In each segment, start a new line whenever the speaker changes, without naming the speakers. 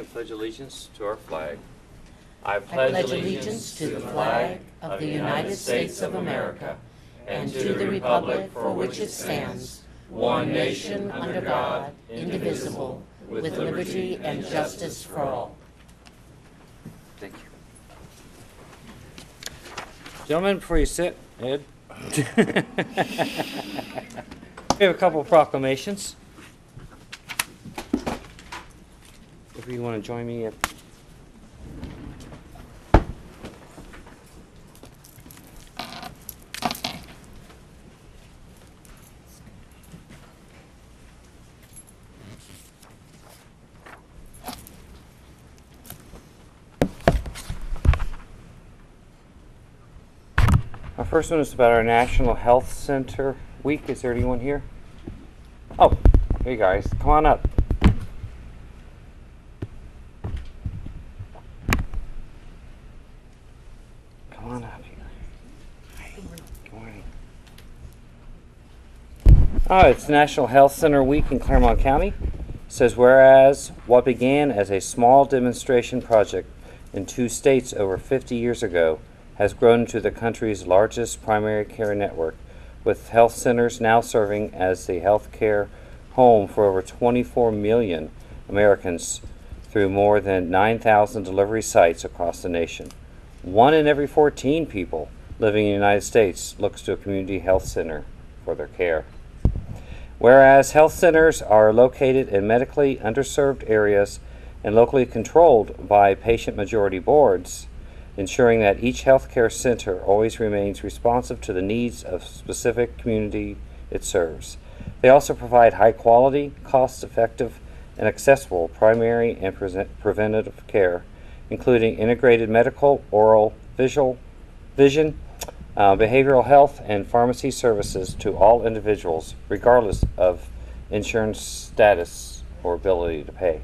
pledge allegiance to our flag. I
I pledge allegiance to the flag of the United States of America and to the republic for which it stands, one nation under God, indivisible, with liberty and justice for all.
Thank you. Gentlemen, before you sit, Ed, we have a couple of proclamations. If you want to join me at our first one is about our National Health Center Week. Is there anyone here? Oh, hey guys, come on up. Come on up here. Good morning. Oh, it's National Health Center Week in Clermont County. It says, whereas what began as a small demonstration project in 2 states over 50 years ago has grown into the country's largest primary care network, with health centers now serving as the health care home for over 24 million Americans through more than 9,000 delivery sites across the nation. 1 in every 14 people living in the United States looks to a community health center for their care. Whereas health centers are located in medically underserved areas and locally controlled by patient majority boards, ensuring that each healthcare center always remains responsive to the needs of specific community it serves. They also provide high quality, cost-effective, and accessible primary and preventative care, including integrated medical, oral, vision, behavioral health, and pharmacy services to all individuals, regardless of insurance status or ability to pay.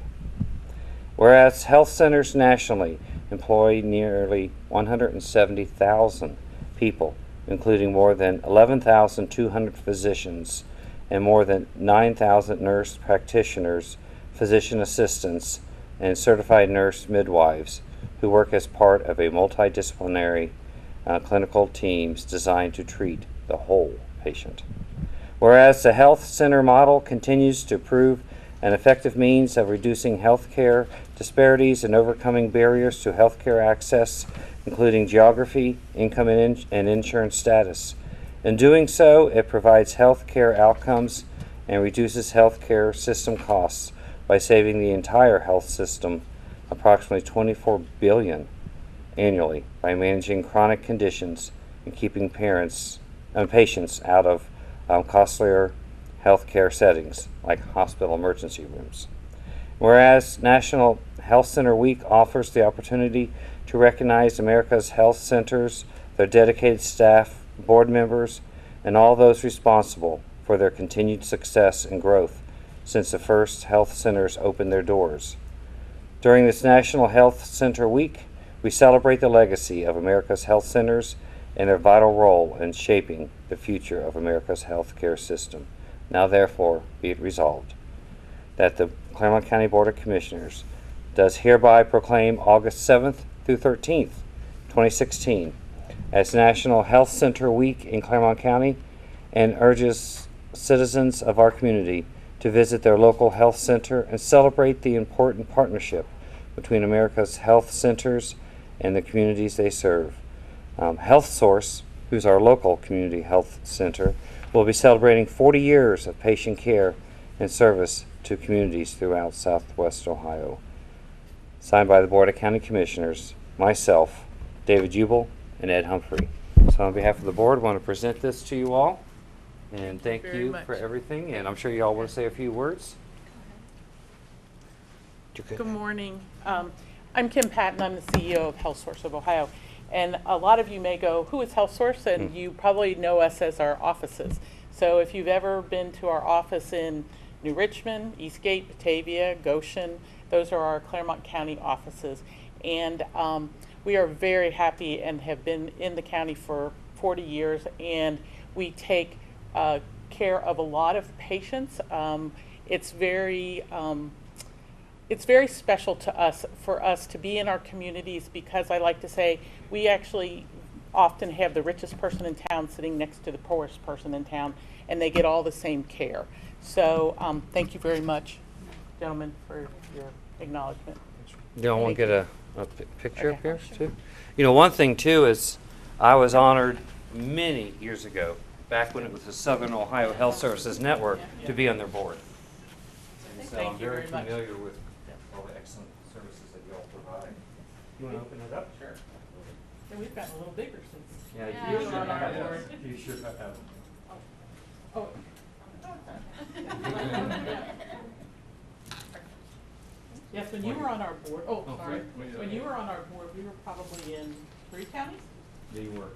Whereas health centers nationally employ nearly 170,000 people, including more than 11,200 physicians and more than 9,000 nurse practitioners, physician assistants, and certified nurse midwives who work as part of a multidisciplinary clinical teams designed to treat the whole patient. Whereas the health center model continues to prove an effective means of reducing healthcare disparities and overcoming barriers to healthcare access, including geography, income, and insurance status. In doing so, it provides healthcare outcomes and reduces healthcare system costs by saving the entire health system approximately $24 billion annually by managing chronic conditions and keeping patients out of costlier healthcare settings like hospital emergency rooms. Whereas National Health Center Week offers the opportunity to recognize America's health centers, their dedicated staff, board members, and all those responsible for their continued success and growth since the first health centers opened their doors. During this National Health Center Week, we celebrate the legacy of America's health centers and their vital role in shaping the future of America's healthcare system. Now therefore be it resolved that the Clermont County Board of Commissioners does hereby proclaim August 7th through 13th, 2016 as National Health Center Week in Clermont County, and urges citizens of our community to visit their local health center and celebrate the important partnership between America's health centers and the communities they serve. Health Source, who's our local community health center, will be celebrating 40 years of patient care and service to communities throughout Southwest Ohio. Signed by the Board of County Commissioners, myself, David Jubel, and Ed Humphrey. So on behalf of the board, I want to present this to you all, and thank you for everything, and I'm sure you all want to say a few words.
Good morning. I'm Kim Patton. I'm the CEO of Health Source of Ohio. And a lot of you may go, who is Health Source? And you probably know us as our offices. So if you've ever been to our office in New Richmond, Eastgate, Batavia, Goshen, those are our Clermont County offices. And we are very happy and have been in the county for 40 years. And we take care of a lot of patients. It's it's very special to us, for us to be in our communities, because I like to say we actually often have the richest person in town sitting next to the poorest person in town, and they get all the same care. So thank you very much, gentlemen, for your acknowledgement.
You don't want to get a picture
Okay.
up here too? You know, one thing too is I was honored many years ago, back when it was the Southern Ohio Health Services Network, to be on their board. And so
Thank
I'm
you
very
very much.
familiar with all the excellent services that you all provide. You want to open it up? Sure.
And we've gotten a little bigger since.
Yeah,
you were on our board.
You should have.
Oh. Yes, when you were on our board, sorry. When you were on our board, we were probably in 3 counties?
Yeah, you were.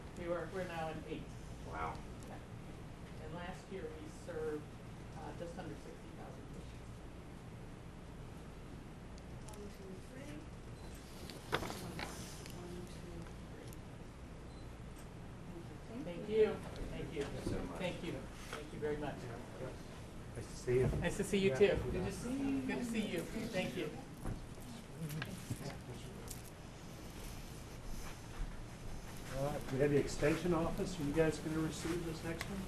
We're now in 8.
Wow.
And last year we served just under 60,000 patients. Thank you. Thank you. Thank you. Thank you very much.
Nice to see you.
Nice to see you too. Good to see you. Good to see you. Thank you.
All right, we have the extension office. Are you guys going to receive this next one?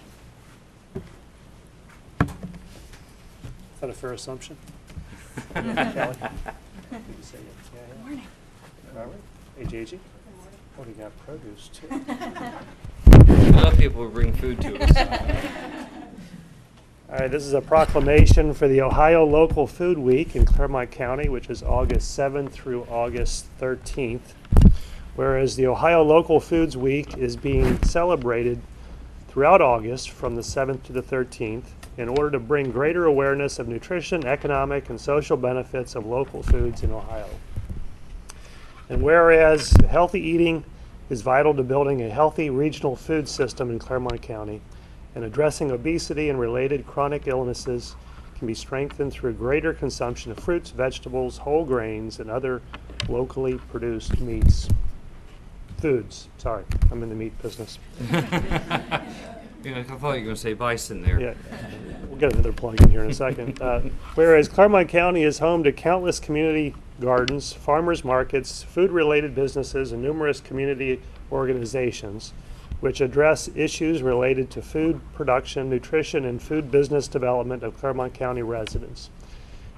Is that a fair assumption? Kelly? Good to see you. Good morning. Robert? Hey, Gigi. Oh, we got produce too.
I love people who bring food to us.
All right, this is a proclamation for the Ohio Local Food Week in Clermont County, which is August 7th through August 13th. Whereas the Ohio Local Foods Week is being celebrated throughout August from the 7th to the 13th in order to bring greater awareness of nutrition, economic, and social benefits of local foods in Ohio. And whereas healthy eating is vital to building a healthy regional food system in Clermont County, and addressing obesity and related chronic illnesses can be strengthened through greater consumption of fruits, vegetables, whole grains, and other locally produced foods. Sorry, I'm in the meat business.
You know, I thought you were going to say bison there.
Yeah, we'll get another plug in here in a second. Whereas Clermont County is home to countless community gardens, farmers markets, food-related businesses, and numerous community organizations which address issues related to food production, nutrition, and food business development of Clermont County residents.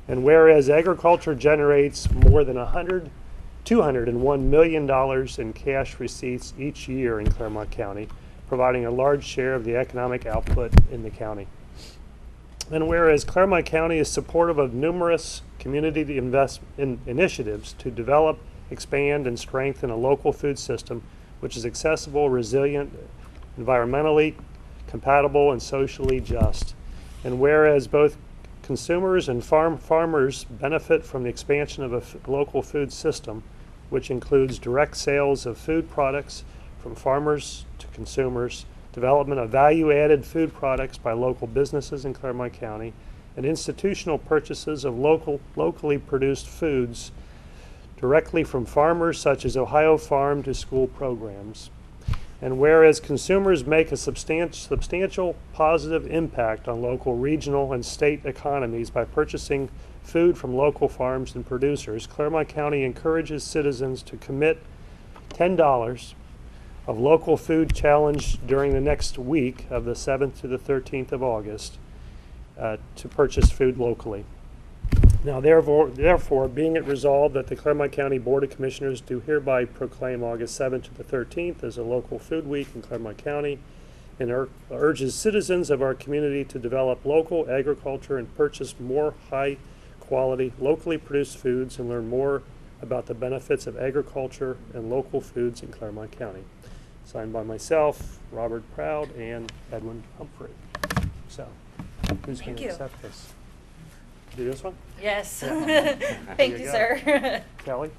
And whereas agriculture generates more than $201 million in cash receipts each year in Clermont County, providing a large share of the economic output in the county. And whereas Clermont County is supportive of numerous community initiatives to develop, expand, and strengthen a local food system which is accessible, resilient, environmentally compatible, and socially just. And whereas both consumers and farmers benefit from the expansion of a local food system, which includes direct sales of food products from farmers to consumers, development of value-added food products by local businesses in Clermont County, and institutional purchases of locally produced foods directly from farmers such as Ohio Farm to School programs. And whereas consumers make a substantial positive impact on local, regional, and state economies by purchasing food from local farms and producers, Clermont County encourages citizens to commit $10 of local food challenge during the next week of the 7th to the 13th of August to purchase food locally. Now, therefore, being it resolved that the Clermont County Board of Commissioners do hereby proclaim August 7th to the 13th as a local food week in Clermont County, and urges citizens of our community to develop local agriculture and purchase more high-quality, locally produced foods and learn more about the benefits of agriculture and local foods in Clermont County. Signed by myself, Robert Proud, and Edwin Humphrey. So, who's going to accept this? Do this one?
Yes.
There
Thank
you
you,
go.
sir.
Kelly,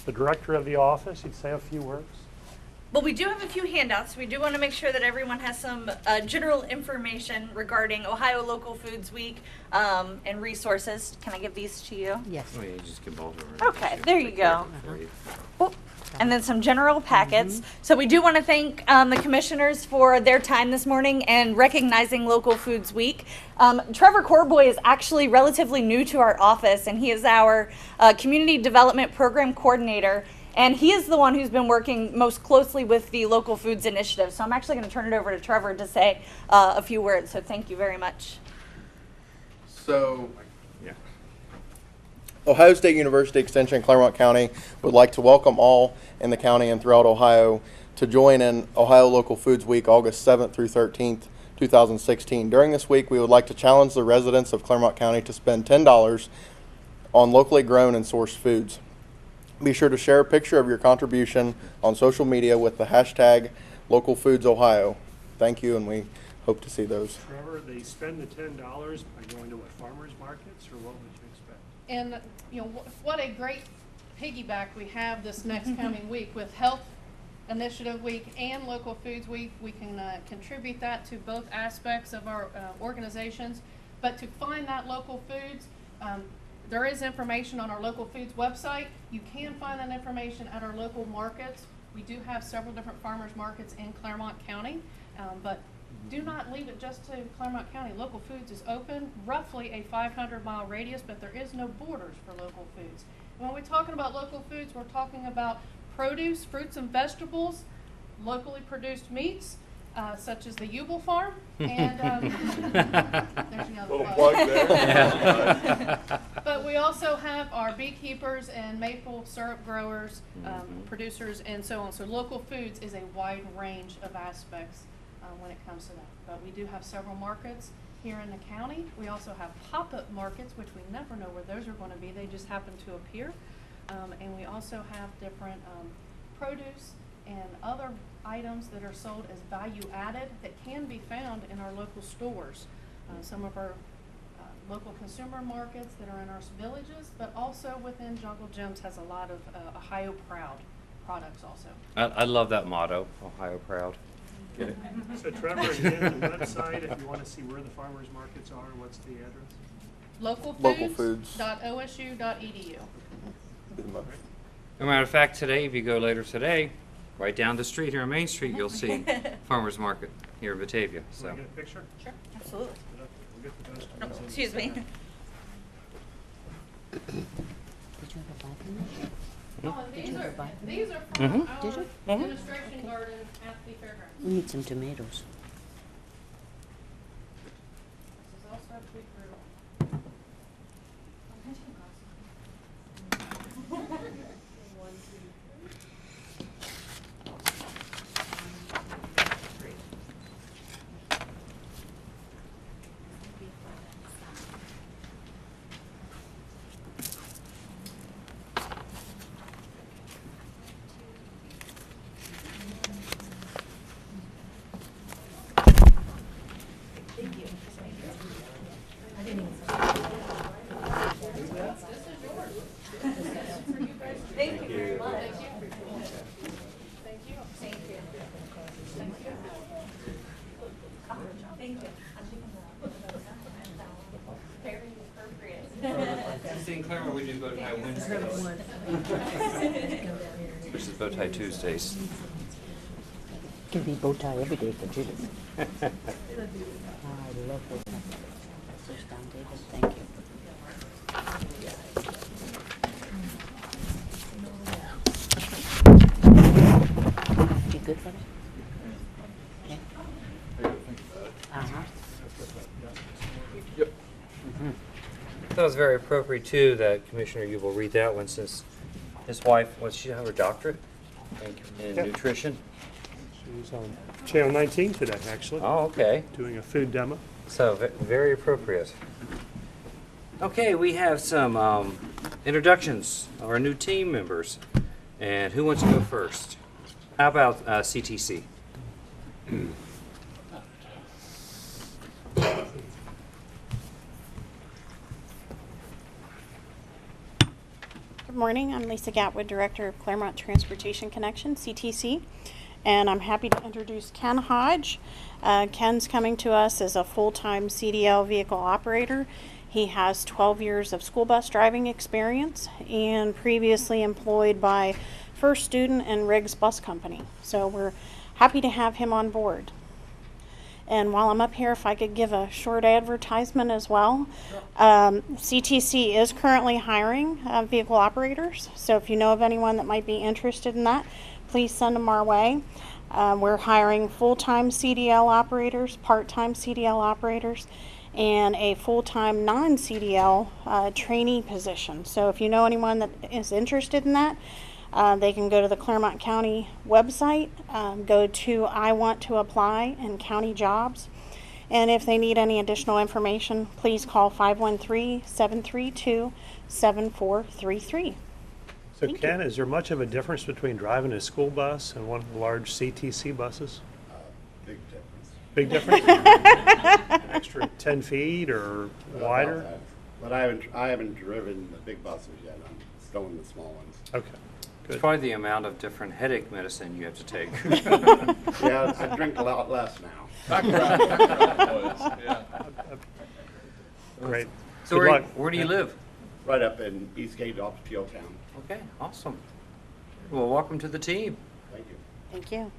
the director of the office, you'd say a few words?
Well, we do have a few handouts. We do want to make sure that everyone has some general information regarding Ohio Local Foods Week and resources. Can I give these to you?
Yes.
Oh, yeah, you just give both of them.
Okay, there you go.
For you.
Oh, and then some general packets. So we do want to thank the commissioners for their time this morning and recognizing Local Foods Week. Trevor Corboy is actually relatively new to our office, and he is our Community Development Program Coordinator. And he is the one who's been working most closely with the Local Foods Initiative. So I'm actually going to turn it over to Trevor to say a few words. So thank you very much.
So, Ohio State University Extension Clermont County would like to welcome all in the county and throughout Ohio to join in Ohio Local Foods Week, August 7th through 13th, 2016. During this week, we would like to challenge the residents of Clermont County to spend $10 on locally grown and sourced foods. Be sure to share a picture of your contribution on social media with the hashtag LocalFoodsOhio. Thank you, and we hope to see those.
Trevor, they spend the $10 by going to what, farmers markets, or what would you expect?
And, you know, what a great piggyback we have this next coming week with Health Initiative Week and Local Foods Week. We can contribute that to both aspects of our organizations. But to find that local foods, there is information on our Local Foods website. You can find that information at our local markets. We do have several different farmers markets in Clermont County, but do not leave it just to Clermont County. Local Foods is open, roughly a 500-mile radius, but there is no borders for Local Foods. When we're talking about local foods, we're talking about produce, fruits and vegetables, locally produced meats, such as the Ubel Farm, and there's another plug there. But we also have our beekeepers and maple syrup growers, producers, and so on. So Local Foods is a wide range of aspects when it comes to that. But we do have several markets here in the county. We also have pop-up markets, which we never know where those are going to be. They just happen to appear. And we also have different produce and other items that are sold as value added that can be found in our local stores. Some of our local consumer markets that are in our villages, but also within Jungle Gems has a lot of Ohio Proud products also.
I love that motto, Ohio Proud. Get it?
So Trevor, again, the website, if you want to see where the farmers markets are, what's the address?
Localfoods.osu.edu.
As a matter of fact, today, if you go later today, right down the street here on Main Street, you'll see Farmers Market here in Batavia. So.
Can we get a picture?
Sure, absolutely.
We'll get the vegetables
Oh,
in.
excuse me.
Did you have a bike in there?
Oh, and these are from
Did you?
our administration garden at the fairgrounds.
We need some tomatoes.
This is also a big group.
Thank you very much.
Thank you.
Thank you. Thank you. Very appropriate.
In Clermont, we do bow tie Wednesdays. Versus bow tie Tuesdays.
Can be bow tie every day for Judith. I love bow tie. Sit down, David. Thank you. You good for it? Okay. Uh-huh.
Yep.
That was very appropriate too that Commissioner you will read that one since his wife, what's she have her doctorate in
Yep.
nutrition?
She's on Channel 19 today, actually,
Oh, okay.
doing a food demo.
So very appropriate. Okay, we have some introductions of our new team members. And who wants to go first? How about CTC?
Good morning. I'm Lisa Gatwood, Director of Clermont Transportation Connection, CTC, and I'm happy to introduce Ken Hodge. Ken's coming to us as a full-time CDL vehicle operator. He has 12 years of school bus driving experience and previously employed by First Student and Riggs Bus Company. So we're happy to have him on board. And while I'm up here, if I could give a short advertisement as well. CTC is currently hiring vehicle operators. So if you know of anyone that might be interested in that, please send them our way. We're hiring full-time CDL operators, part-time CDL operators, and a full-time non-CDL trainee position. So if you know anyone that is interested in that, they can go to the Clermont County website, go to I Want to Apply and County Jobs. And if they need any additional information, please call 513-732-7433.
So
Thank
Ken, is there much of a difference between driving a school bus and one of the large CTC buses?
Big difference.
Big difference? An extra 10 feet or wider?
About that. But I haven't driven the big buses yet. I'm still in the small ones.
Okay.
It's
Good.
probably the amount of different headache medicine you have to take.
Yeah, I drink a lot less now.
Great.
So
Good luck.
where do you live?
Right up in Eastgate off of Town.
Okay, awesome. Well, welcome to the team.
Thank you.
Thank you.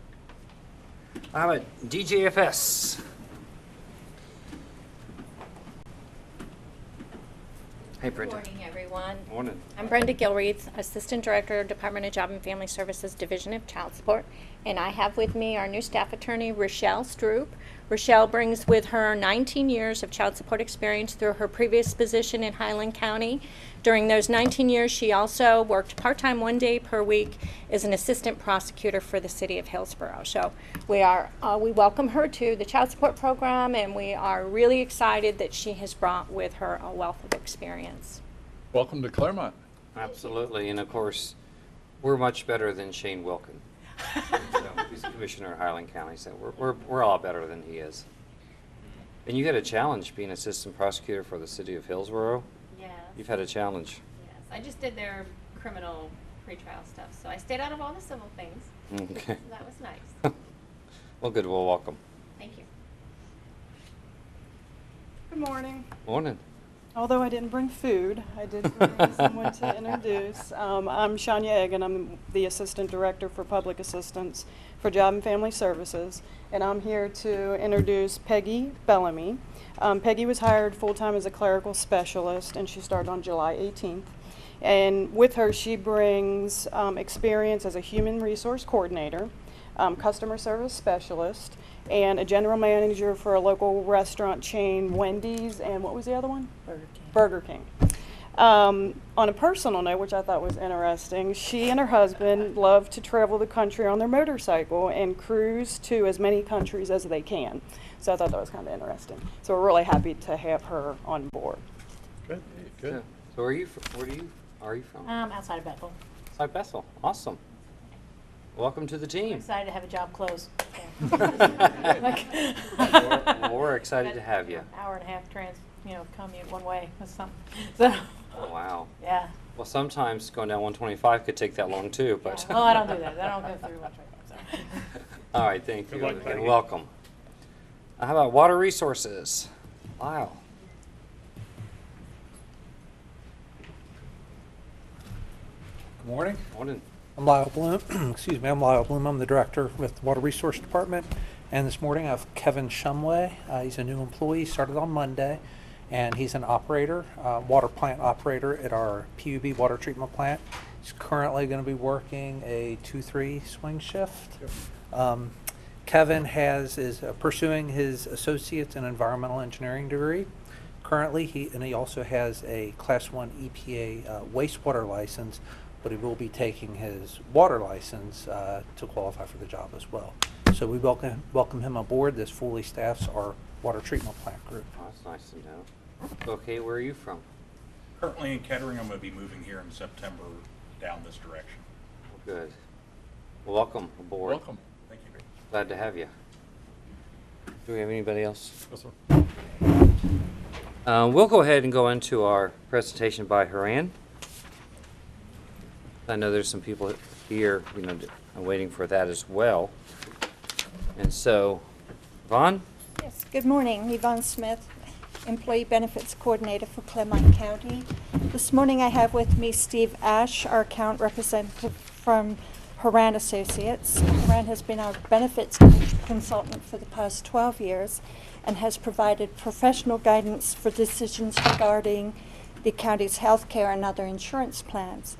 How about DJFS? Hey,
Good
Brenda.
morning, everyone.
Morning.
I'm Brenda Gilreath, Assistant Director, Department of Job and Family Services, Division of Child Support. And I have with me our new staff attorney, Rochelle Stroop. Rochelle brings with her 19 years of child support experience through her previous position in Highland County. During those 19 years, she also worked part-time 1 day per week as an assistant prosecutor for the city of Hillsborough. So we welcome her to the child support program, and we are really excited that she has brought with her a wealth of experience.
Welcome to Clermont.
Absolutely, and of course, we're much better than Shane Wilkin. So, he's the commissioner of Highland County, so we're a lot better than he is. And you had a challenge being assistant prosecutor for the city of Hillsborough.
Yes.
You've had a challenge.
Yes, I just did their criminal pretrial stuff, so I stayed out of all the civil things.
Okay.
So that was nice.
Well, good. Well, welcome.
Thank you.
Good morning.
Morning.
Although I didn't bring food, I did bring someone to introduce. I'm Shania Egan. I'm the Assistant Director for Public Assistance for Job and Family Services, and I'm here to introduce Peggy Bellamy. Peggy was hired full-time as a clerical specialist, and she started on July 18th. And with her, she brings experience as a human resource coordinator, customer service specialist, and a general manager for a local restaurant chain, Wendy's, and what was the other one? Burger King. On a personal note, which I thought was interesting, she and her husband love to travel the country on their motorcycle and cruise to as many countries as they can. So I thought that was kind of interesting. So we're really happy to have her on board.
Good. Good.
So where are you from?
Outside of Bethel.
Outside Bethel. Awesome. Welcome to the
I'm
team.
excited to have a job close.
Well, we're excited to have you.
Hour and a half commute one way or something. So,
Oh, wow.
yeah.
Well, sometimes going down 125 could take that long too, but.
Yeah. Oh, I don't do that. I don't go through much right now. So.
All right, thank
Good
you.
luck,
And
Peggy.
welcome. How about water resources? Wow.
Good morning.
Morning.
I'm Lyle Bloom. Excuse me. I'm Lyle Bloom. I'm the director with the Water Resource Department. And this morning I have Kevin Shumway. He's a new employee. Started on Monday, and he's an operator, water plant operator at our PUB water treatment plant. He's currently going to be working a 2-3 swing shift. Kevin is pursuing his associate's in environmental engineering degree. Currently, he also has a Class 1 EPA wastewater license, but he will be taking his water license to qualify for the job as well. So we welcome him aboard. This fully staffs our water treatment plant group.
Oh, that's nice to know. Okay, where are you from?
Currently in Kettering. I'm going to be moving here in September down this direction.
Well, good. Well, welcome aboard.
Welcome. Thank you.
Glad to have you. Do we have anybody else?
Yes, sir.
We'll go ahead and go into our presentation by Haran. I know there's some people here, waiting for that as well. And so, Vaughn?
Yes, good morning. Yvonne Smith,
Employee Benefits Coordinator for Clermont County. This morning I have with me Steve Ash, our account representative from Horan Associates. Horan has been our benefits consultant for the past 12 years and has provided professional guidance for decisions regarding the county's health care and other insurance plans.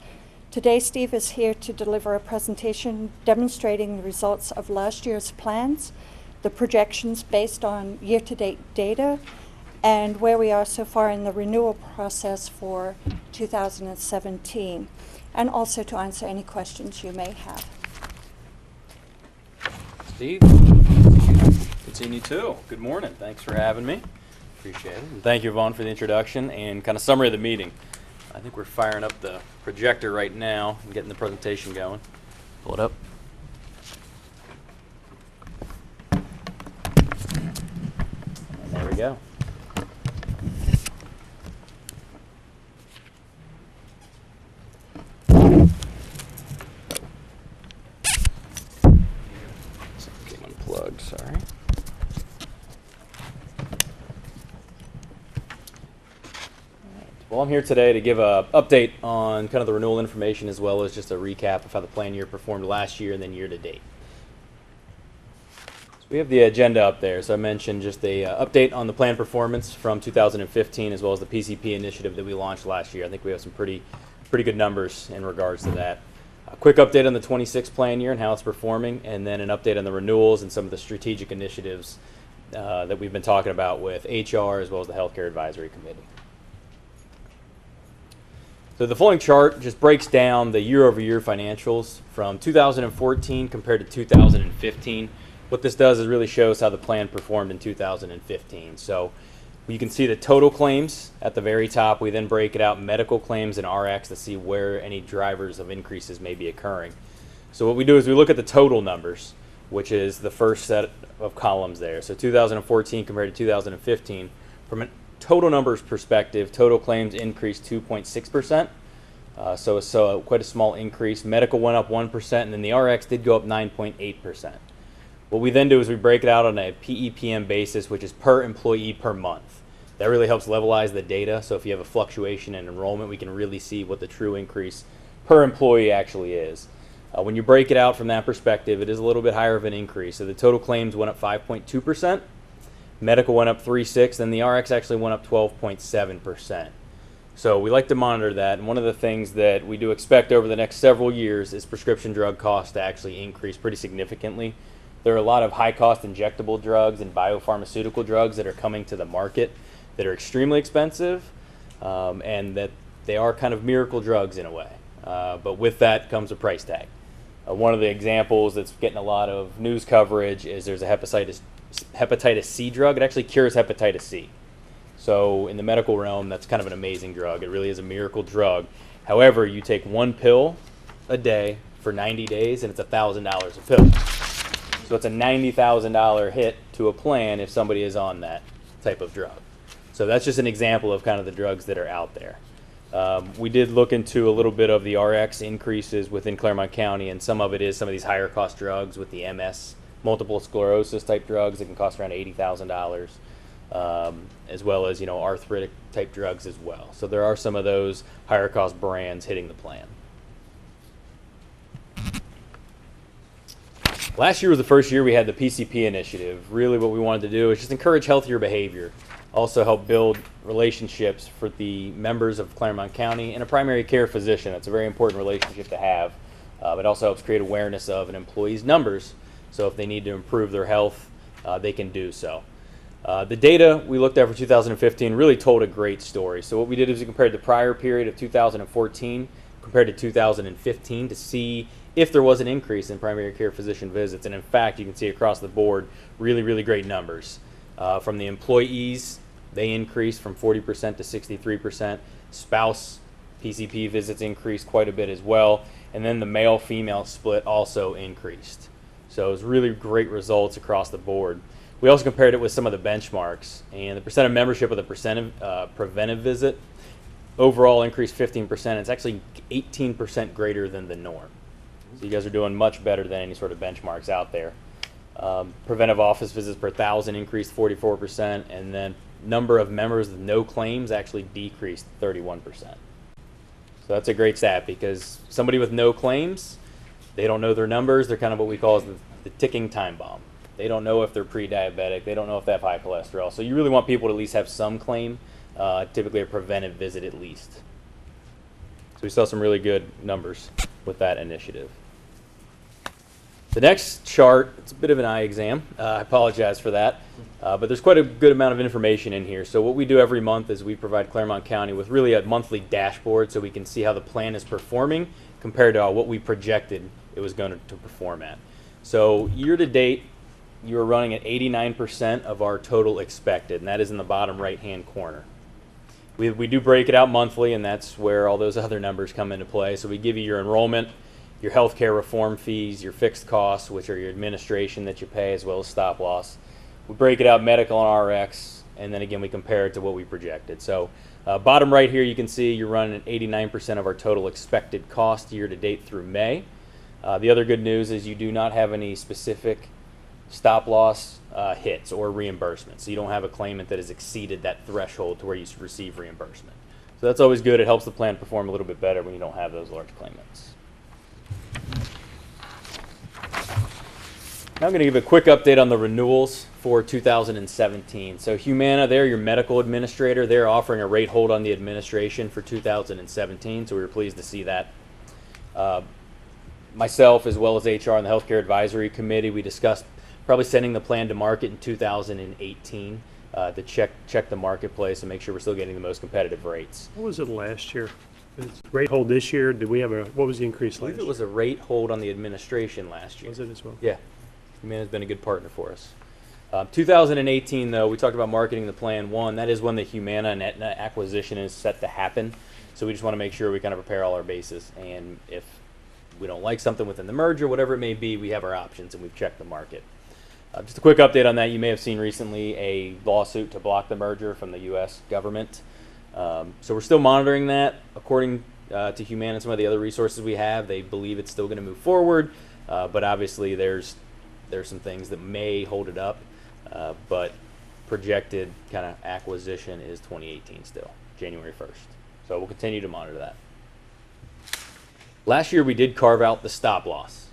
Today, Steve is here to deliver a presentation demonstrating the results of last year's plans, the projections based on year-to-date data, and where we are so far in the renewal process for 2017, and also to answer any questions you may have.
Steve? Good seeing you too. Good morning. Thanks for having me. Appreciate it. And thank you, Yvonne, for the introduction and kind of summary of the meeting. I think we're firing up the projector right now and getting the presentation going. Pull it up. And there we go. Something unplugged, sorry. Well, I'm here today to give an update on kind of the renewal information as well as just a recap of how the plan year performed last year and then year to date. So we have the agenda up there. So I mentioned just a update on the plan performance from 2015 as well as the PCP initiative that we launched last year. I think we have some pretty good numbers in regards to that. A quick update on the 26 plan year and how it's performing, and then an update on the renewals and some of the strategic initiatives that we've been talking about with HR as well as the Healthcare Advisory Committee. So the following chart just breaks down the year-over-year financials from 2014 compared to 2015. What this does is really shows how the plan performed in 2015. So you can see the total claims at the very top. We then break it out medical claims and RX to see where any drivers of increases may be occurring. So what we do is we look at the total numbers, which is the first set of columns there. So 2014 compared to 2015. From an total numbers perspective, total claims increased 2.6%. So quite a small increase. Medical went up 1%, and then the RX did go up 9.8%. What we then do is we break it out on a PEPM basis, which is per employee per month. That really helps levelize the data. So if you have a fluctuation in enrollment, we can really see what the true increase per employee actually is. When you break it out from that perspective, it is a little bit higher of an increase. So the total claims went up 5.2%. Medical went up 3.6%, and the RX actually went up 12.7%. So we like to monitor that, and one of the things that we do expect over the next several years is prescription drug costs to actually increase pretty significantly. There are a lot of high-cost injectable drugs and biopharmaceutical drugs that are coming to the market that are extremely expensive, and that they are kind of miracle drugs in a way. But with that comes a price tag. One of the examples that's getting a lot of news coverage is there's a hepatitis C drug. It actually cures hepatitis C. So in the medical realm, that's kind of an amazing drug. It really is a miracle drug. However, you take one pill a day for 90 days, and it's $1,000 a pill. So it's a $90,000 hit to a plan if somebody is on that type of drug. So that's just an example of kind of the drugs that are out there. We did look into a little bit of the RX increases within Clermont County, and some of it is some of these higher cost drugs with the MS, multiple sclerosis type drugs that can cost around $80,000, as well as, arthritic type drugs as well. So there are some of those higher cost brands hitting the plan. Last year was the first year we had the PCP Initiative. Really what we wanted to do is just encourage healthier behavior. Also help build relationships for the members of Clermont County and a primary care physician. That's a very important relationship to have. It also helps create awareness of an employee's numbers. So if they need to improve their health, they can do so. The data we looked at for 2015 really told a great story. So what we did is we compared the prior period of 2014 compared to 2015 to see if there was an increase in primary care physician visits. And in fact, you can see across the board really great numbers. From the employees, they increased from 40% to 63%. Spouse PCP visits increased quite a bit as well. And then the male-female split also increased. So it was really great results across the board. We also compared it with some of the benchmarks, and the percent of membership with a preventive visit overall increased 15%. It's actually 18% greater than the norm. So you guys are doing much better than any sort of benchmarks out there. Preventive office visits per 1,000 increased 44%, and then number of members with no claims actually decreased 31%. So that's a great stat, because somebody with no claims, they don't know their numbers. They're kind of what we call the ticking time bomb. They don't know if they're pre-diabetic. They don't know if they have high cholesterol. So you really want people to at least have some claim, typically a preventive visit at least. So we saw some really good numbers with that initiative. The next chart, it's a bit of an eye exam. I apologize for that. But there's quite a good amount of information in here. So what we do every month is we provide Clermont County with really a monthly dashboard so we can see how the plan is performing compared to what we projected it was going to perform at. So year to date, you are running at 89% of our total expected, and that is in the bottom right-hand corner. We do break it out monthly, and that's where all those other numbers come into play. So we give you your enrollment, your healthcare reform fees, your fixed costs, which are your administration that you pay, as well as stop loss. We break it out medical and RX, and then again we compare it to what we projected. So bottom right here you can see you're running at 89% of our total expected cost year to date through May. The other good news is you do not have any specific stop loss hits or reimbursements. So you don't have a claimant that has exceeded that threshold to where you receive reimbursement. So that's always good. It helps the plan perform a little bit better when you don't have those large claimants. Now I'm going to give a quick update on the renewals for 2017. So Humana, they're your medical administrator. They're offering a rate hold on the administration for 2017, so we were pleased to see that. Myself, as well as HR and the Healthcare Advisory Committee, we discussed probably sending the plan to market in 2018 to check the marketplace and make sure we're still getting the most competitive rates.
What was it last year? It's rate hold this year. Did we have what was the increase
I believe
last year?
it was a rate hold on the administration last year.
Was it as well?
Yeah. Humana has been a good partner for us. 2018, though, we talked about marketing the plan. One, that is when the Humana and Aetna acquisition is set to happen. So we just want to make sure we kind of prepare all our bases. And if we don't like something within the merger, whatever it may be, we have our options and we've checked the market. Just a quick update on that. You may have seen recently a lawsuit to block the merger from the U.S. government. So we're still monitoring that. According to Humana and some of the other resources we have, they believe it's still going to move forward. But obviously there's some things that may hold it up. But projected kind of acquisition is 2018 still, January 1st. So we'll continue to monitor that. Last year we did carve out the stop loss.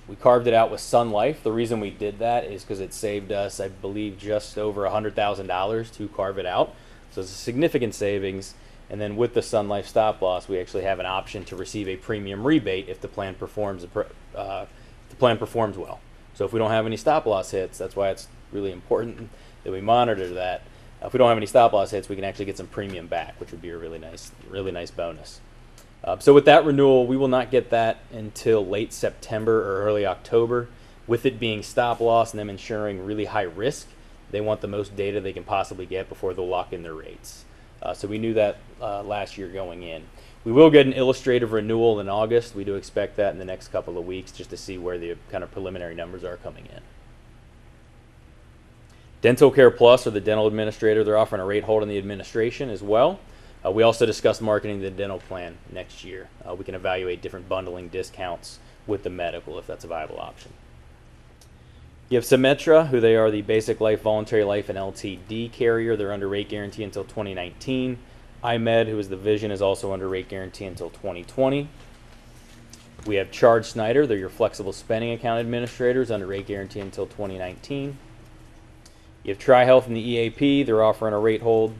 We carved it out with Sun Life. The reason we did that is because it saved us, I believe, just over $100,000 to carve it out. So it's a significant savings. And then with the Sun Life stop loss, we actually have an option to receive a premium rebate if the plan performs well. So if we don't have any stop loss hits, that's why it's really important that we monitor that. If we don't have any stop loss hits, we can actually get some premium back, which would be a really nice bonus. So with that renewal, we will not get that until late September or early October. With it being stop loss and them ensuring really high risk, they want the most data they can possibly get before they'll lock in their rates. So we knew that last year going in. We will get an illustrative renewal in August. We do expect that in the next couple of weeks just to see where the kind of preliminary numbers are coming in. Dental Care Plus, or the dental administrator, they're offering a rate hold on the administration as well. We also discussed marketing the dental plan next year. We can evaluate different bundling discounts with the medical if that's a viable option. You have Symetra, who they are the Basic Life, Voluntary Life, and LTD carrier. They're under rate guarantee until 2019. iMed, who is the Vision, is also under rate guarantee until 2020. We have Charge Snyder. They're your flexible spending account administrators under rate guarantee until 2019. You have TriHealth and the EAP. They're offering a rate hold.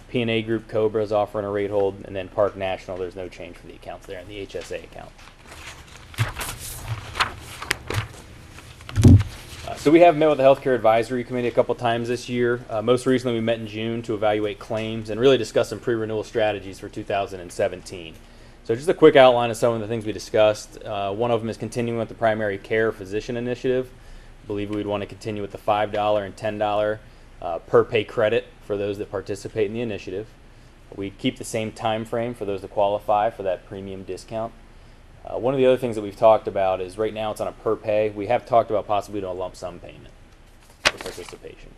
P&A Group Cobra is offering a rate hold. And then Park National, there's no change for the accounts there in the HSA account. So we have met with the Healthcare Advisory Committee a couple times this year. Most recently we met in June to evaluate claims and really discuss some pre-renewal strategies for 2017. So just a quick outline of some of the things we discussed. One of them is continuing with the primary care physician initiative. I believe we'd want to continue with the $5 and $10 per pay credit for those that participate in the initiative. We keep the same time frame for those that qualify for that premium discount. One of the other things that we've talked about is right now it's on a per pay. We have talked about possibly doing a lump sum payment for participation.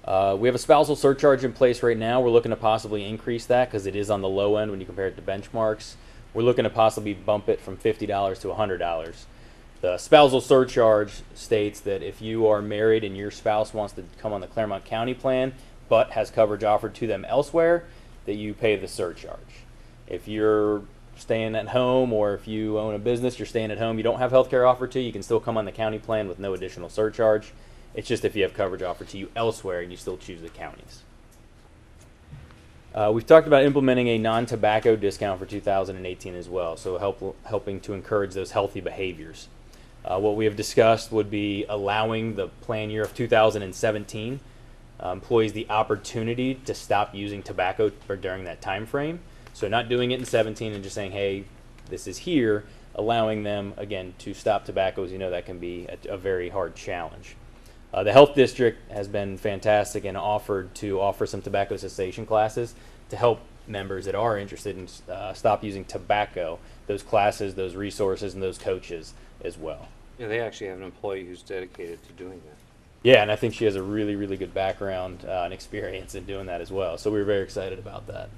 We have a spousal surcharge in place right now. We're looking to possibly increase that because it is on the low end when you compare it to benchmarks. We're looking to possibly bump it from $50 to $100. The spousal surcharge states that if you are married and your spouse wants to come on the Clermont County plan but has coverage offered to them elsewhere, that you pay the surcharge. If you're staying at home or if you own a business, you're staying at home, you don't have health care offered to you, you can still come on the county plan with no additional surcharge. It's just if you have coverage offered to you elsewhere and you still choose the counties. We've talked about implementing a non-tobacco discount for 2018 as well, so helping to encourage those healthy behaviors. What we have discussed would be allowing the plan year of 2017 employees the opportunity to stop using tobacco during that time frame. So not doing it in 17 and just saying, hey, this is here, allowing them, again, to stop tobacco, as you know, that can be a very hard challenge. The health district has been fantastic and offered to offer some tobacco cessation classes to help members that are interested in stop using tobacco, those classes, those resources, and those coaches as well.
Yeah, they actually have an employee who's dedicated to doing that.
Yeah, and I think she has a really, really good background and experience in doing that as well. So we were very excited about that.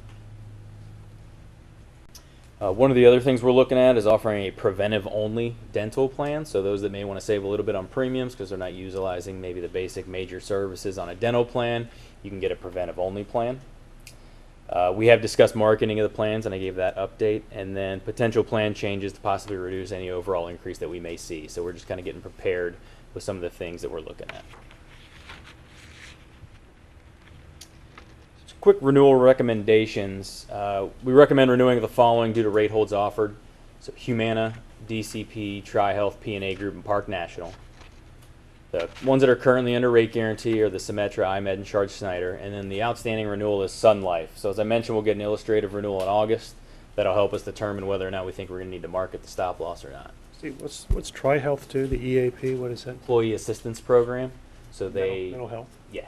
One of the other things we're looking at is offering a preventive-only dental plan. So those that may want to save a little bit on premiums because they're not utilizing maybe the basic major services on a dental plan, you can get a preventive-only plan. We have discussed marketing of the plans, and I gave that update, and then potential plan changes to possibly reduce any overall increase that we may see. So we're just kind of getting prepared with some of the things that we're looking at. Quick renewal recommendations. We recommend renewing the following due to rate holds offered. So Humana, DCP, Tri-Health, P&A Group, and Park National. The ones that are currently under rate guarantee are the Symetra, IMED, and Charge Snyder. And then the outstanding renewal is Sun Life. So as I mentioned, we'll get an illustrative renewal in August. That'll help us determine whether or not we think we're going to need to market the stop loss or not.
Steve, what's Tri-Health do, the EAP, what is that?
Employee Assistance Program. So they...
Mental health?
Yeah.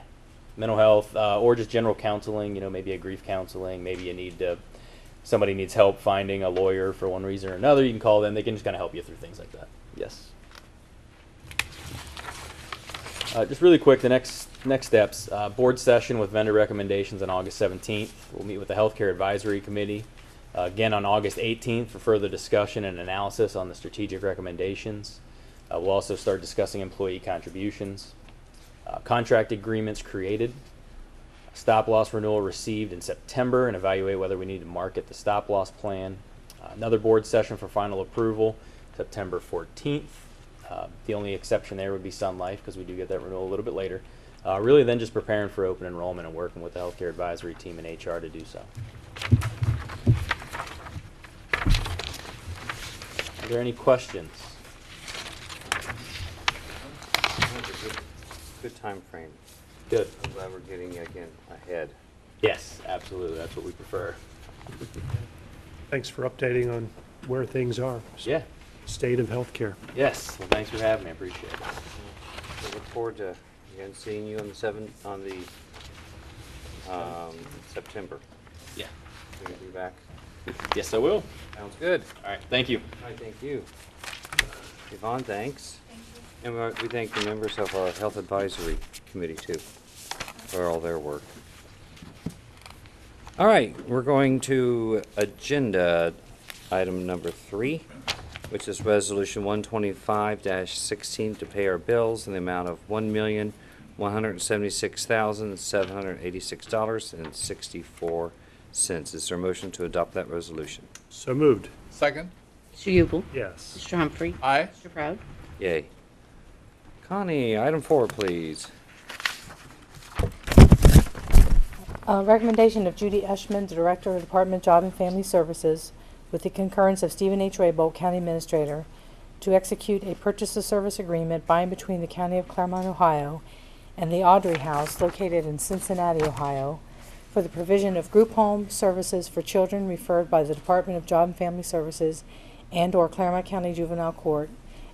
Mental health, or just general counseling, you know, maybe a grief counseling, maybe you need to, somebody needs help finding a lawyer for one reason or another, you can call them, they can just kind of help you through things like that. Yes. Just really quick, the next steps, board session with vendor recommendations on August 17th. We'll meet with the Healthcare Advisory Committee again on August 18th for further discussion and analysis on the strategic recommendations. We'll also start discussing employee contributions. Contract agreements created, stop loss renewal received in September, and evaluate whether we need to market the stop loss plan. Another board session for final approval, September 14th. The only exception there would be Sun Life because we do get that renewal a little bit later. Really then just preparing for open enrollment and working with the healthcare advisory team and HR to do so. Are there any questions?
Good time frame.
Good.
I'm glad we're getting, again, ahead.
Yes, absolutely. That's what we prefer.
Thanks for updating on where things are.
Yeah.
State of healthcare.
Yes. Well, thanks for having me. I appreciate it.
I look forward to, again, seeing you on the 7th, on the September.
Yeah.
You're going to be back?
Yes, I will.
Sounds good.
All right. Thank you.
All right, thank you. Yvonne, thanks. And we thank the members of our Health Advisory Committee, too, for all their work. All right, we're going to agenda item number 3, which is Resolution 125-16 to pay our bills in the amount of $1,176,786.64. Is there a motion to adopt that resolution?
So moved.
Second?
Mr. Ubel?
Yes.
Mr. Humphrey?
Aye.
Mr. Proud?
Yay. Connie, item 4, please.
Recommendation of Judy Eschman, Director of Department of Job and Family Services, with the concurrence of Stephen H. Raybold, County Administrator, to execute a purchase of service agreement by and between the County of Clermont, Ohio, and the Audrey House, located in Cincinnati, Ohio, for the provision of group home services for children referred by the Department of Job and Family Services and/or Clermont County Juvenile Court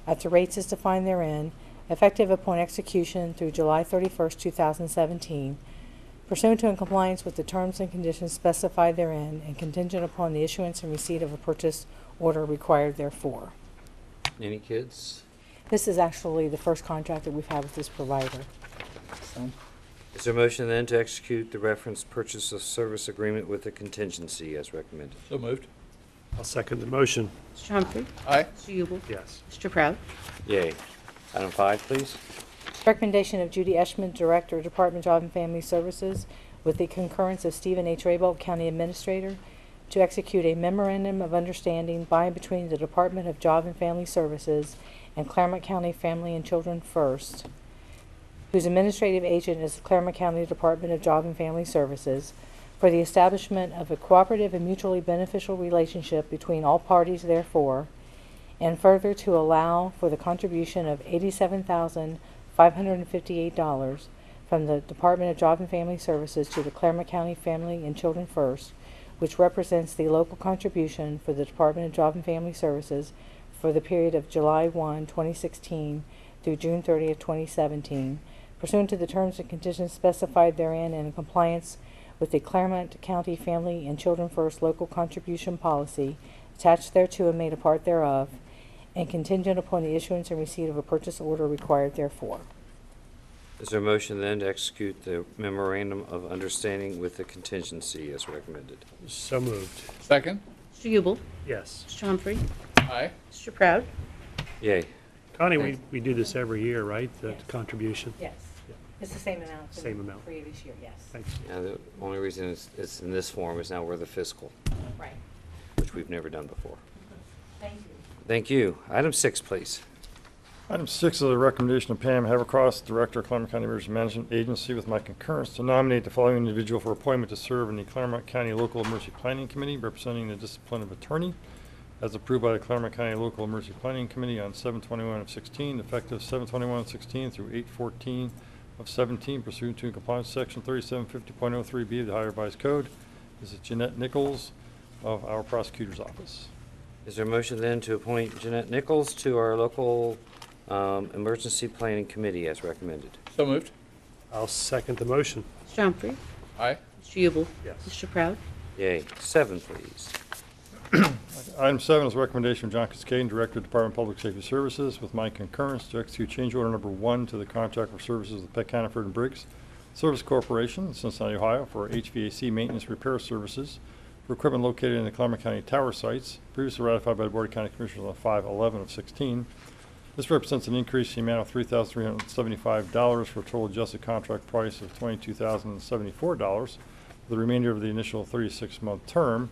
at the rates as defined therein, effective upon execution through July 31st, 2017, pursuant to and compliance with the terms and conditions specified therein, and contingent upon the issuance and receipt of a purchase order required therefore.
Any kids?
This is actually the first contract that we've had with this provider.
Is there a motion then to execute the referenced purchase of service agreement with the contingency as recommended?
So moved.
I'll second the motion.
Mr. Humphrey?
Aye.
Mr. Yubel?
Yes.
Mr. Proud?
Yay. Item 5, please.
Recommendation of Judy Eschman, Director, Department of Job and Family Services, with the concurrence of Stephen H. Raybold, County Administrator, to execute a memorandum of understanding by and between the Department of Job and Family Services and Clermont County Family and Children First, whose administrative agent is the Clermont County Department of Job and Family Services, for the establishment of a cooperative and mutually beneficial relationship between all parties therefore, and further to allow for the contribution of $87,558 from the Department of Job and Family Services to the Clermont County Family and Children First, which represents the local contribution for the Department of Job and Family Services for the period of July 1, 2016 through June 30th, 2017, pursuant to the terms and conditions specified therein and in compliance with the Clermont County Family and Children First local contribution policy attached thereto and made a part thereof, and contingent upon the issuance and receipt of a purchase order required therefore.
Is there a motion then to execute the memorandum of understanding with the contingency as recommended?
So moved.
Second.
Mr. Yubel?
Yes.
Mr. Humphrey?
Aye.
Mr. Proud?
Yay.
Connie, we do this every year, right? The contribution?
Yes. It's the same amount. as
Same
the
amount.
Previous year, yes.
Thanks.
Now, the only reason it's in this form is now we're the fiscal,
Right.
which we've never done before.
Thank you.
Thank you. Item 6, please.
Item 6 is a recommendation of Pam Havercross, Director of Clermont County Emergency Management Agency, with my concurrence to nominate the following individual for appointment to serve in the Clermont County Local Emergency Planning Committee, representing the discipline of attorney, as approved by the Clermont County Local Emergency Planning Committee on 7/21/16, effective 7/21/16 through 8/14/17, pursuant to compliance with Section 3750.03B of the Ohio Revised Code. This is Jeanette Nichols of our Prosecutor's Office.
Is there a motion then to appoint Jeanette Nichols to our local emergency planning committee as recommended?
So moved.
I'll second the motion.
Mr. Humphrey?
Aye.
Mr. Yubel?
Yes.
Mr. Proud?
Yay. 7, please.
Item 7 is a recommendation of John Cascade, Director of Department of Public Safety Services, with my concurrence to execute change order number 1 to the contract for services with Peck Hannaford and Briggs Service Corporation, Cincinnati, Ohio, for HVAC maintenance repair services for equipment located in the Clermont County tower sites, previously ratified by the Board of County Commissioners on 5/11/16. This represents an increase in the amount of $3,375 for a total adjusted contract price of $22,074 for the remainder of the initial 36-month term.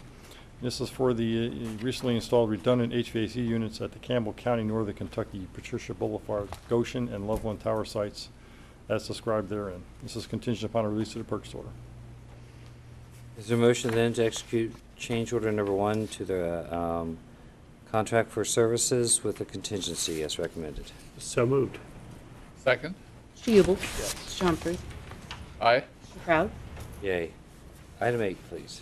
This is for the recently installed redundant HVAC units at the Campbell County, Northern Kentucky, Patricia Boulevard, Goshen, and Loveland Tower sites as described therein. This is contingent upon a release of the purchase order.
Is there a motion then to execute change order number 1 to the contract for services with the contingency as recommended?
So moved.
Second.
Mr. Yubel?
Yes.
Mr. Humphrey?
Aye.
Mr. Proud?
Yay. Item 8, please.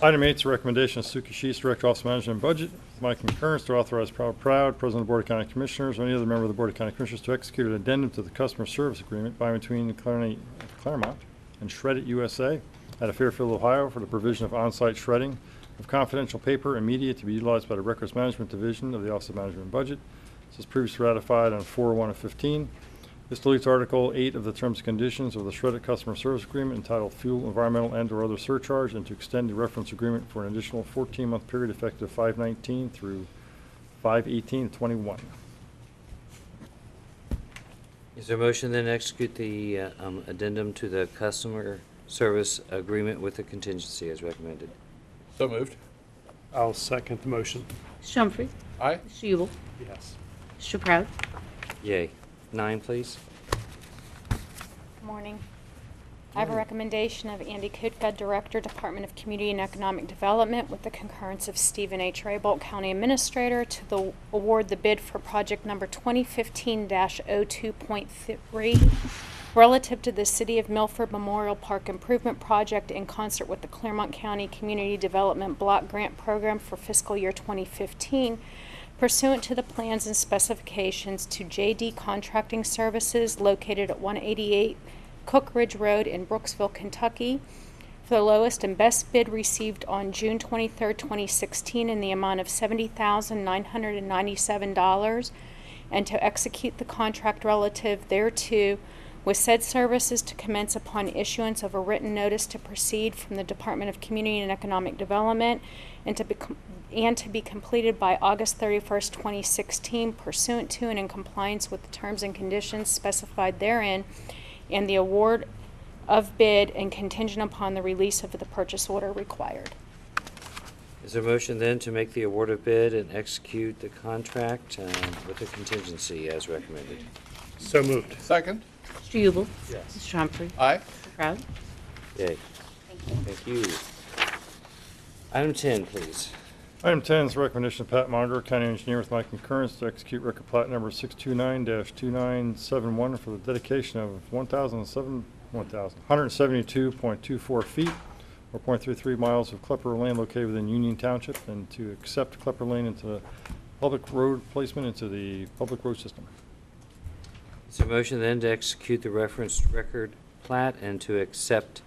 Item 8 is a recommendation of Suki Sheets, Director, Office of Management and Budget, with my concurrence to authorize Proud, President of the Board of County Commissioners, or any other member of the Board of County Commissioners to execute an addendum to the customer service agreement by and between Clermont and Shred It USA out of Fairfield, Ohio, for the provision of on-site shredding of confidential paper and media to be utilized by the Records Management Division of the Office of Management and Budget. This was previously ratified on 4/1/15. This deletes Article 8 of the Terms and Conditions of the Shredded Customer Service Agreement entitled Fuel, Environmental, and/or Other Surcharge, and to extend the reference agreement for an additional 14-month period effective 5/19 through 5/18/21.
Is there a motion then to execute the addendum to the customer service agreement with the contingency as recommended?
So moved.
I'll second the motion.
Mr. Humphrey?
Aye.
Mr. Yubel?
Yes.
Mr. Proud?
Yay. 9, please.
Good morning. I have a recommendation of Andy Kutka, Director, Department of Community and Economic Development, with the concurrence of Stephen H. Raybold, County Administrator, to award the bid for project number 2015-02.3 relative to the City of Milford Memorial Park Improvement Project in concert with the Clermont County Community Development Block Grant Program for fiscal year 2015, pursuant to the plans and specifications to J.D. Contracting Services located at 188 Cook Ridge Road in Brooksville, Kentucky, for the lowest and best bid received on June 23, 2016 in the amount of $70,997, and to execute the contract relative thereto with said services to commence upon issuance of a written notice to proceed from the Department of Community and Economic Development and to be completed by August 31st, 2016, pursuant to and in compliance with the terms and conditions specified therein, and the award of bid and contingent upon the release of the purchase order required.
Is there a motion then to make the award of bid and execute the contract with a contingency as recommended?
So moved.
Second.
Mr. Ubel?
Yes.
Mr. Humphrey?
Aye.
Mr. Proud?
Yay. Thank you. Item 10, please.
Item 10 is the recommendation of Pat Monger, County Engineer, with my concurrence to execute record plat number 629-2971 for the dedication of 172.24 feet or 0.33 miles of Klepper Lane located within Union Township, and to accept Klepper Lane into public road placement into the public road system.
Is there a motion then to execute the referenced record plat and to accept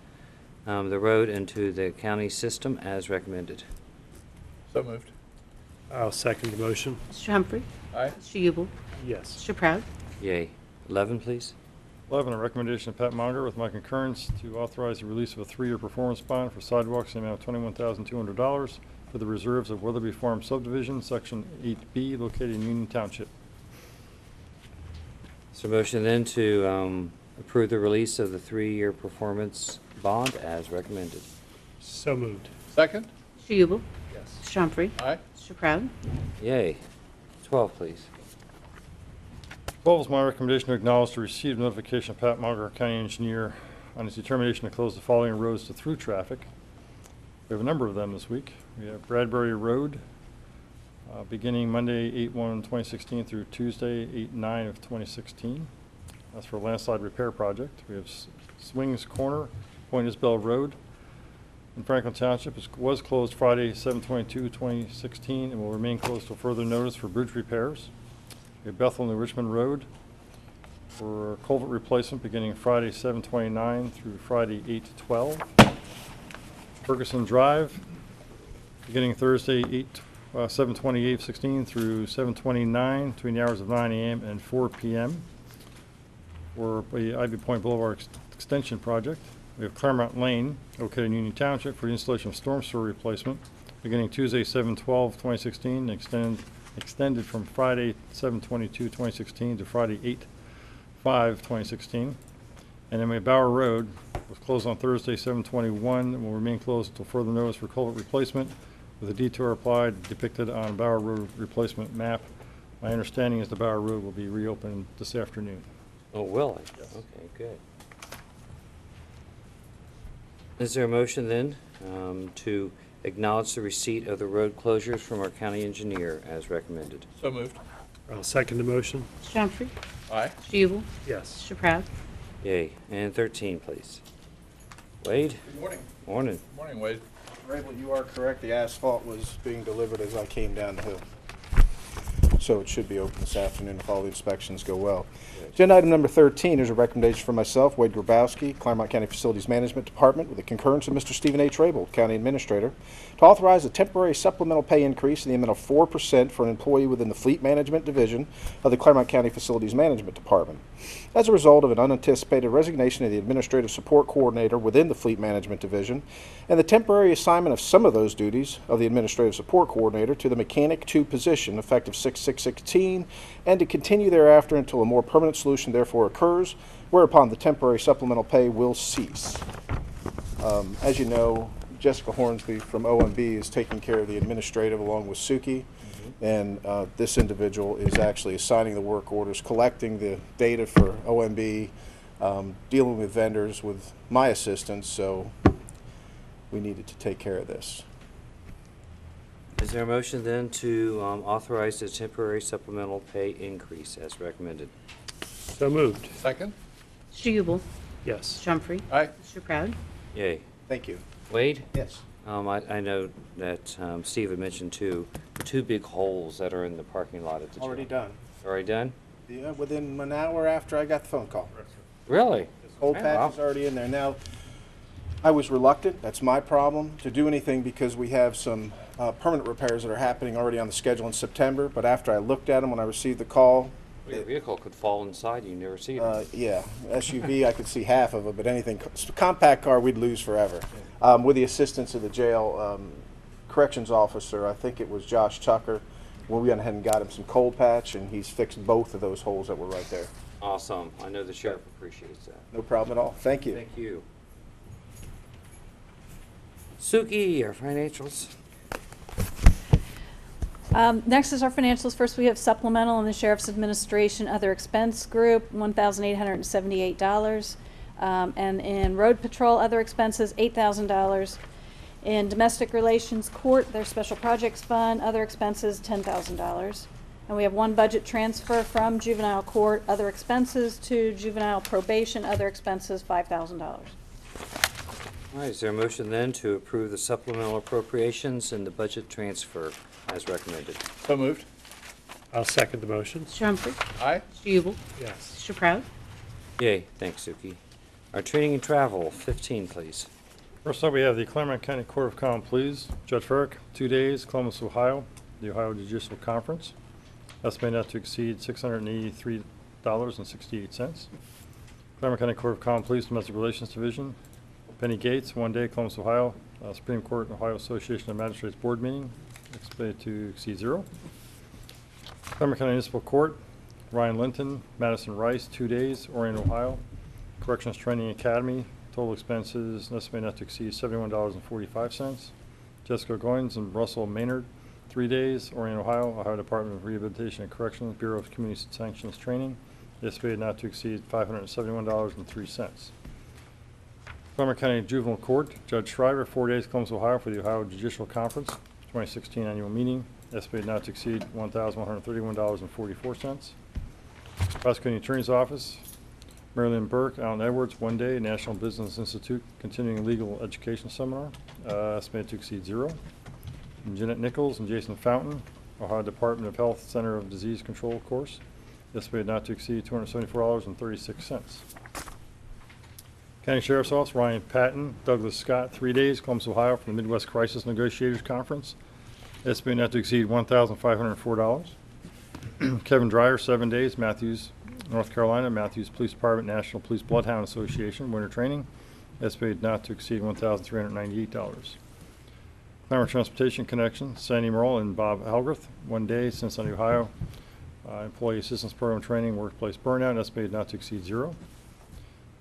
the road into the county system as recommended?
So moved.
I'll second the motion.
Mr. Humphrey?
Aye.
Mr. Ubel?
Yes.
Mr. Proud?
Yay. 11, please.
11, a recommendation of Pat Monger, with my concurrence, to authorize the release of a 3-year performance bond for sidewalks in the amount of $21,200 for the reserves of Weatherby Farm Subdivision, Section 8B, located in Union Township.
Is there a motion then to approve the release of the 3-year performance bond as recommended?
So moved.
Second.
Mr. Ubel?
Yes.
Mr. Humphrey?
Aye.
Mr. Proud?
Yay. 12, please.
12 is my recommendation to acknowledge the receipt of notification of Pat Monger, County Engineer, on his determination to close the following roads to through traffic. We have a number of them this week. We have Bradbury Road, beginning Monday 8/1/2016 through Tuesday 8/9/2016. That's for a landslide repair project. We have Swings Corner, Point Isabel Road in Franklin Township was closed Friday 7/22/2016 and will remain closed till further notice for bridge repairs. We have Bethel New Richmond Road for culvert replacement beginning Friday 7/29 through Friday 8/12. Ferguson Drive beginning Thursday 7/28/16 through 7/29 between the hours of 9 a.m. and 4 p.m. for the Ivy Point Boulevard Extension Project. We have Clermont Lane located in Union Township for the installation of storm sewer replacement beginning Tuesday 7/12/2016 and extended from Friday 7/22/2016 to Friday 8/5/2016. And then we have Bower Road was closed on Thursday 7/21 and will remain closed until further notice for culvert replacement with a detour applied depicted on Bower Road replacement map. My understanding is the Bower Road will be reopened this afternoon.
Oh, will it?
Yes.
Okay, good. Is there a motion then to acknowledge the receipt of the road closures from our county engineer as recommended?
So moved.
I'll second the motion.
Mr. Humphrey?
Aye.
Mr. Ubel?
Yes.
Mr. Proud?
Yay. And 13, please. Wade?
Good morning.
Morning.
Good morning, Wade.
Rabel, you are correct. The asphalt was being delivered as I came down the hill. So it should be open this afternoon if all the inspections go well. Agenda item number 13 is a recommendation from myself, Wade Grabowski, Clermont County Facilities Management Department, with the concurrence of Mr. Stephen H. Rabel, County Administrator, to authorize a temporary supplemental pay increase in the amount of 4% for an employee within the Fleet Management Division of the Clermont County Facilities Management Department, as a result of an unanticipated resignation of the Administrative Support Coordinator within the Fleet Management Division and the temporary assignment of some of those duties of the Administrative Support Coordinator to the Mechanic 2 position effective 6/6/16, and to continue thereafter until a more permanent solution therefore occurs, whereupon the temporary supplemental pay will cease. As you know, Jessica Hornsby from OMB is taking care of the administrative along with Suki, and this individual is actually assigning the work orders, collecting the data for OMB, dealing with vendors with my assistance, so we needed to take care of this.
Is there a motion then to authorize the temporary supplemental pay increase as recommended?
So moved.
Second.
Mr. Ubel?
Yes.
Mr. Humphrey?
Aye.
Mr. Proud?
Yay.
Thank you.
Wade?
Yes.
I know that Steve had mentioned two big holes that are in the parking lot at the
Already
gym.
done.
Already done?
Yeah, within an hour after I got the phone call.
Really?
Whole
Oh,
patch
wow.
is already in there. Now, I was reluctant, that's my problem, to do anything because we have some permanent repairs that are happening already on the schedule in September, but after I looked at them when I received the call,
Your vehicle could fall inside, you never see it.
Yeah, SUV, I could see half of it, but anything, compact car, we'd lose forever. With the assistance of the jail corrections officer, I think it was Josh Tucker, we went ahead and got him some cold patch, and he's fixed both of those holes that were right there.
Awesome. I know the sheriff appreciates that.
No problem at all. Thank you.
Thank you. Suki, our financials.
Next is our financials. First, we have supplemental in the Sheriff's Administration Other Expense Group, $1,878. And in Road Patrol Other Expenses, $8,000. In Domestic Relations Court, their Special Projects Fund, Other Expenses, $10,000. And we have one budget transfer from Juvenile Court Other Expenses to Juvenile Probation Other Expenses, $5,000.
All right, is there a motion then to approve the supplemental appropriations and the budget transfer as recommended?
So moved.
I'll second the motion.
Mr. Humphrey?
Aye.
Mr. Ubel?
Yes.
Mr. Proud?
Yay, thanks, Suki. Our training and travel, 15, please.
First up, we have the Clermont County Court of Common Pleas. Judge Farrick, 2 days, Columbus, Ohio, the Ohio Judicial Conference. Estimated not to exceed $683.68. Clermont County Court of Common Pleas, Domestic Relations Division. Penny Gates, 1 day, Columbus, Ohio, Supreme Court Ohio Association of Magistrates Board meeting. Estimated to exceed 0. Clermont County Municipal Court, Ryan Linton, Madison Rice, 2 days, Orion, Ohio. Corrections Training Academy, total expenses estimated not to exceed $71.45. Jessica Goins and Russell Maynard, 3 days, Orion, Ohio, Ohio Department of Rehabilitation and Corrections, Bureau of Community Sanctions Training, estimated not to exceed $571.03. Clermont County Juvenile Court, Judge Shriver, 4 days, Columbus, Ohio, for the Ohio Judicial Conference, 2016 annual meeting, estimated not to exceed $1,131.44. Prosecuting Attorney's Office, Marilyn Burke, Alan Edwards, 1 day, National Business Institute Continuing Legal Education Seminar, estimated to exceed 0. And Jeanette Nichols and Jason Fountain, Ohio Department of Health Center of Disease Control course, estimated not to exceed $274.36. County Sheriff's Office, Ryan Patton, Douglas Scott, 3 days, Columbus, Ohio, for the Midwest Crisis Negotiators Conference, estimated not to exceed $1,504. Kevin Dreyer, 7 days, Matthews, North Carolina, Matthews Police Department, National Police Bloodhound Association, winter training, estimated not to exceed $1,398. Clermont Transportation Connection, Sandy Merle and Bob Halgrith, 1 day, Cincinnati, Ohio, Employee Assistance Program Training, Workplace Burnout, estimated not to exceed 0.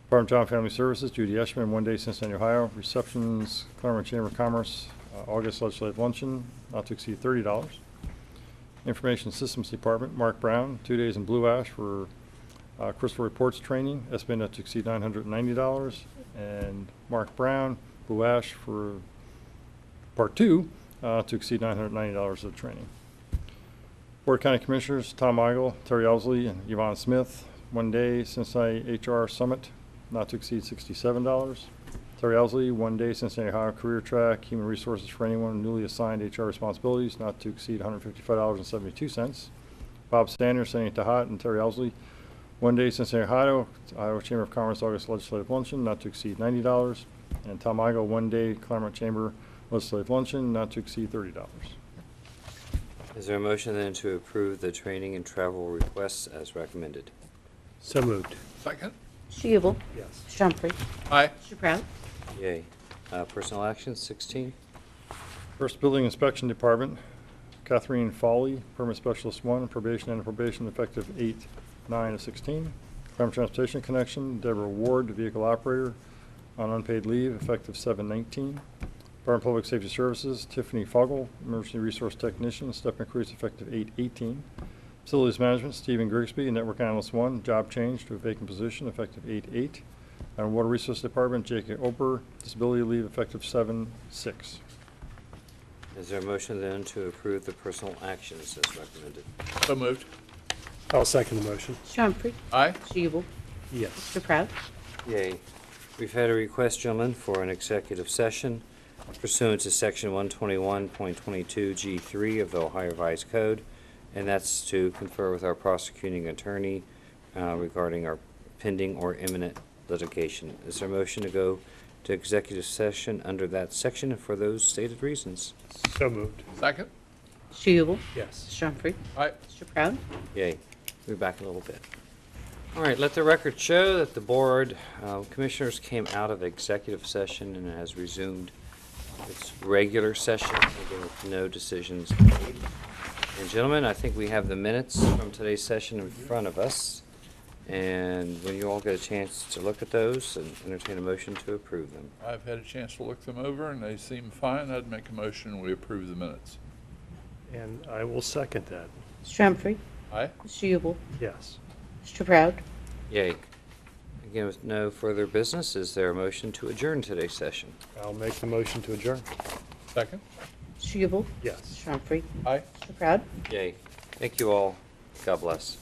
Department of Job and Family Services, Judy Eschman, 1 day, Cincinnati, Ohio. Receptions, Clermont Chamber of Commerce, August Legislative Luncheon, not to exceed $30. Information Systems Department, Mark Brown, 2 days in Blue Ash for Crystal Reports Training, estimated not to exceed $990. And Mark Brown, Blue Ash for Part 2, to exceed $990 of training. Board of County Commissioners, Tom Eigel, Terry Owsley, and Yvonne Smith, 1 day, Cincinnati HR Summit, not to exceed $67. Terry Owsley, 1 day, Cincinnati, Ohio Career Track, Human Resources for anyone newly assigned HR responsibilities, not to exceed $155.72. Bob Sanders, Sandy Tahat, and Terry Owsley, 1 day, Cincinnati, Ohio, Iowa Chamber of Commerce August Legislative Luncheon, not to exceed $90. And Tom Eigel, 1 day, Clermont Chamber Legislative Luncheon, not to exceed $30.
Is there a motion then to approve the training and travel requests as recommended?
So moved.
Second.
Mr. Ubel?
Yes.
Mr. Humphrey?
Aye.
Mr. Proud?
Yay. Personnel actions, 16.
First Building Inspection Department, Catherine Foley, Permit Specialist 1, probation and probation effective 8/9/16. Clermont Transportation Connection, Deborah Ward, Vehicle Operator, on unpaid leave effective 7/19. Department of Public Safety Services, Tiffany Fogel, Emergency Resource Technician, step increase effective 8/18. Facilities Management, Stephen Grigsby, Network Analyst 1, job change to a vacant position effective 8/8. And Water Resource Department, J.K. Ober, disability leave effective 7/6.
Is there a motion then to approve the personal actions as recommended?
So moved.
I'll second the motion.
Mr. Humphrey?
Aye.
Mr. Ubel?
Yes.
Mr. Proud?
Yay. We've had a request, gentlemen, for an executive session pursuant to Section 121.22 G3 of the Ohio Revised Code, and that's to confer with our prosecuting attorney regarding our pending or imminent litigation. Is there a motion to go to executive session under that section for those stated reasons?
So moved.
Second.
Mr. Ubel?
Yes.
Mr. Humphrey?
Aye.
Mr. Proud?
Yay. We'll be back in a little bit. All right, let the record show that the Board Commissioners came out of executive session and has resumed its regular session, again with no decisions made. And gentlemen, I think we have the minutes from today's session in front of us. And when you all get a chance to look at those, and entertain a motion to approve them.
I've had a chance to look them over and they seem fine. I'd make a motion we approve the minutes.
And I will second that.
Mr. Humphrey?
Aye.
Mr. Ubel?
Yes.
Mr. Proud?
Yay. Again, with no further business, is there a motion to adjourn today's session?
I'll make the motion to adjourn.
Second.
Mr. Ubel?
Yes.
Mr. Humphrey?
Aye.
Mr. Proud?
Yay. Thank you all. God bless.